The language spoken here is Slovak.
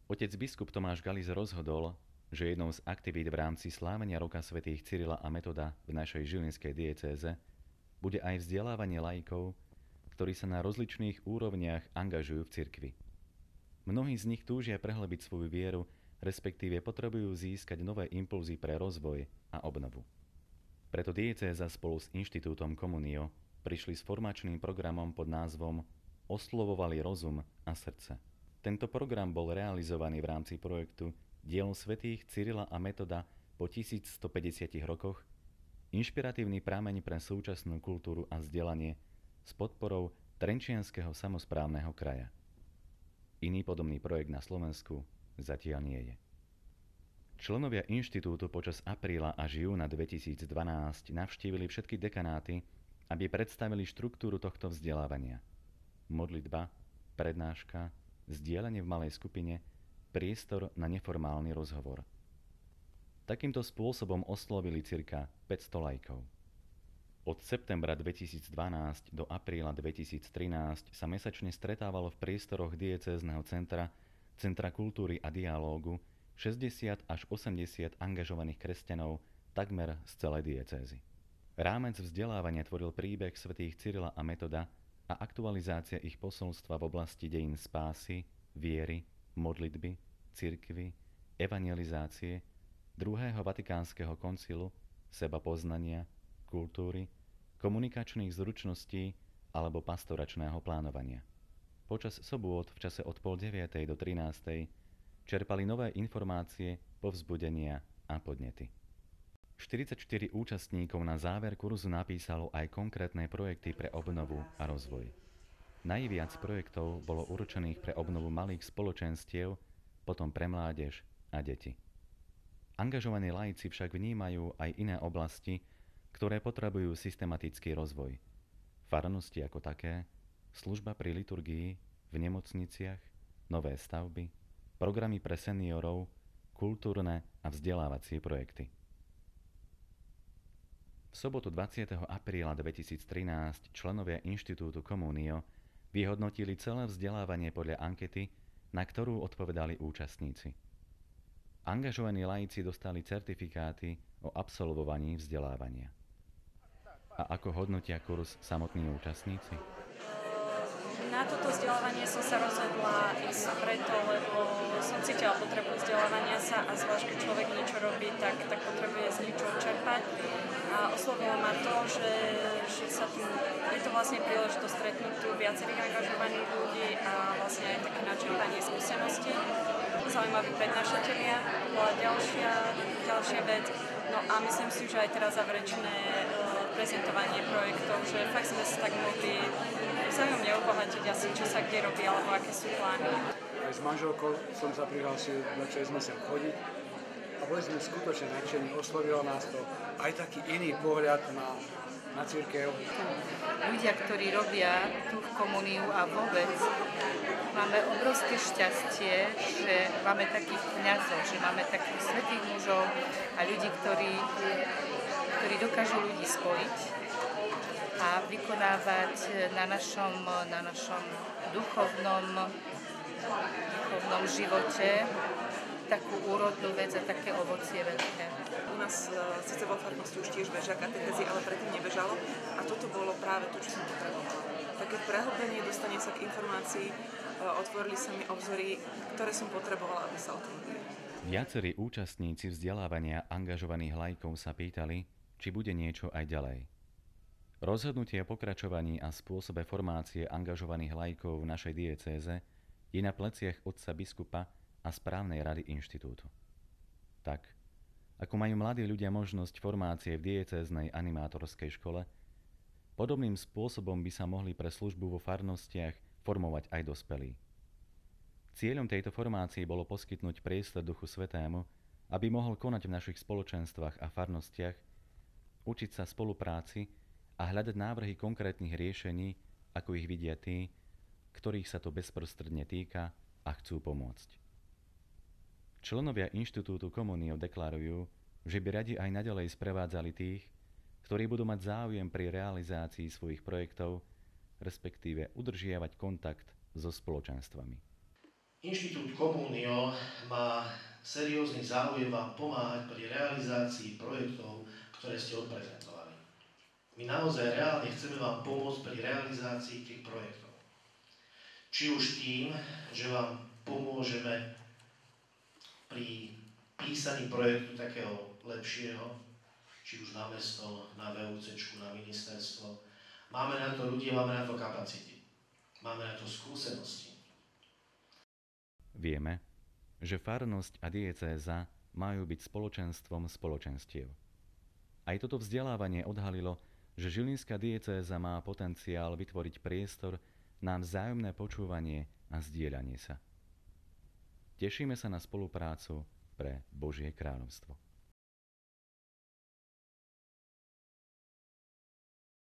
Otec biskup Tomáš Galis rozhodol, že jednou z aktivít v rámci slávenia roka svätých Cyrila a Metoda v našej žilinskej diecéze bude aj vzdelávanie laikov, ktorí sa na rozličných úrovniach angažujú v cirkvi. Mnohí z nich túžia prehlbiť svoju vieru, respektíve potrebujú získať nové impulzy pre rozvoj a obnovu. Preto diecéza spolu s Inštitútom Communio prišli s formačným programom pod názvom Oslovovali rozum a srdce. Tento program bol realizovaný v rámci projektu Dielo svätých Cyrila a Metoda po 1150 rokoch, inšpiratívny prameň pre súčasnú kultúru a vzdelanie s podporou Trenčianskeho samosprávneho kraja. Iný podobný projekt na Slovensku zatiaľ nie je. Členovia inštitútu počas apríla až júna 2012 navštívili všetky dekanáty, aby predstavili štruktúru tohto vzdelávania. Modlitba, prednáška, zdieľanie v malej skupine, priestor na neformálny rozhovor. Takýmto spôsobom oslovili cirka 500 laikov. Od septembra 2012 do apríla 2013 sa mesačne stretávalo v priestoroch diecézneho centra, Centra kultúry a dialógu 60 až 80 angažovaných kresťanov takmer z celej diecézy. Rámec vzdelávania tvoril príbeh svätých Cyrila a Metoda a aktualizácia ich posolstva v oblasti dejín spásy, viery, modlitby, cirkvi, evangelizácie, druhého vatikánskeho koncilu, sebapoznania, kultúry, komunikačných zručností alebo pastoračného plánovania. Počas sobôt v čase od 8:30 do 13:00 čerpali nové informácie, povzbudenia a podnety. 44 účastníkov na záver kurzu napísalo aj konkrétne projekty pre obnovu a rozvoj. Najviac projektov bolo určených pre obnovu malých spoločenstiev, potom pre mládež a deti. Angažovaní laici však vnímajú aj iné oblasti, ktoré potrebujú systematický rozvoj. Farnosti ako také, služba pri liturgii, v nemocniciach, nové stavby, programy pre seniorov, kultúrne a vzdelávacie projekty. V sobotu 20. apríla 2013 členovia Inštitútu Communio vyhodnotili celé vzdelávanie podľa ankety, na ktorú odpovedali účastníci. Angažovaní laici dostali certifikáty o absolvovaní vzdelávania. A ako hodnotia kurz samotní účastníci? Na toto vzdelávanie som sa rozhodla ísť preto, lebo som cítila potrebu vzdelávania sa a zvlášť keď človek niečo robí, tak potrebuje z niečoho čerpať. A oslovilo ma to, že je to vlastne príležitosť stretnúť tu viacerých angažovaných ľudí a vlastne aj také načerpanie skúseností. Zaujímaví prednášatelia, bola ďalšia vec. No a myslím si, že aj teraz záverečné prezentovanie projektov, že fakt sme sa tak mohli vzájomne obohatiť asi, čo sa kde robí, alebo aké sú plány. Aj s manželkou som sa prihlásil, začali sme sem chodiť a boli sme skutočne nadšení, oslovilo nás to aj taký iný pohľad na cirkev. Ľudia, ktorí robia tú komuniu a vôbec, máme obrovské šťastie, že máme takých kňazov, že máme takých svätých mužov a ľudí, ktorí dokážu ľudí spojiť a vykonávať na našom duchovnom živote takú úrodnú vec a také ovocie veľké. U nás síce vo farnosti už tiež bežia katechezy, ale predtým nebežalo a toto bolo práve to, čo som potrebovala. Také prehlbenie, dostanie sa k informácii, otvorili sa mi obzory, ktoré som potrebovala, aby sa otvorili. Viacerí účastníci vzdelávania angažovaných laikov sa pýtali, či bude niečo aj ďalej. Rozhodnutie o pokračovaní a spôsobe formácie angažovaných laikov v našej diecéze je na pleciach otca biskupa a správnej rady inštitútu. Tak, ako majú mladí ľudia možnosť formácie v diecéznej animátorskej škole, podobným spôsobom by sa mohli pre službu vo farnostiach formovať aj dospelí. Cieľom tejto formácie bolo poskytnúť priestor Duchu Svätému, aby mohol konať v našich spoločenstvách a farnostiach, učiť sa spolupráci a hľadať návrhy konkrétnych riešení, ako ich vidia tí, ktorých sa to bezprostredne týka a chcú pomôcť. Členovia Inštitútu Communio deklarujú, že by radi aj naďalej sprevádzali tých, ktorí budú mať záujem pri realizácii svojich projektov, respektíve udržiavať kontakt so spoločenstvami. Inštitút Communio má seriózny záujem vám pomáhať pri realizácii projektov, ktoré ste odprezentovali. My naozaj reálne chceme vám pomôcť pri realizácii tých projektov. Či už tým, že vám pomôžeme pri písaní projektu takého lepšieho, či už na mesto, na VUC, na ministerstvo. Máme na to ľudí, máme na to kapacity, máme na to skúsenosti. Vieme, že farnosť a diecéza majú byť spoločenstvom spoločenstiev. Aj toto vzdelávanie odhalilo, že Žilinská diecéza má potenciál vytvoriť priestor na vzájomné počúvanie a zdieľanie sa. Tešíme sa na spoluprácu pre Božie kráľovstvo.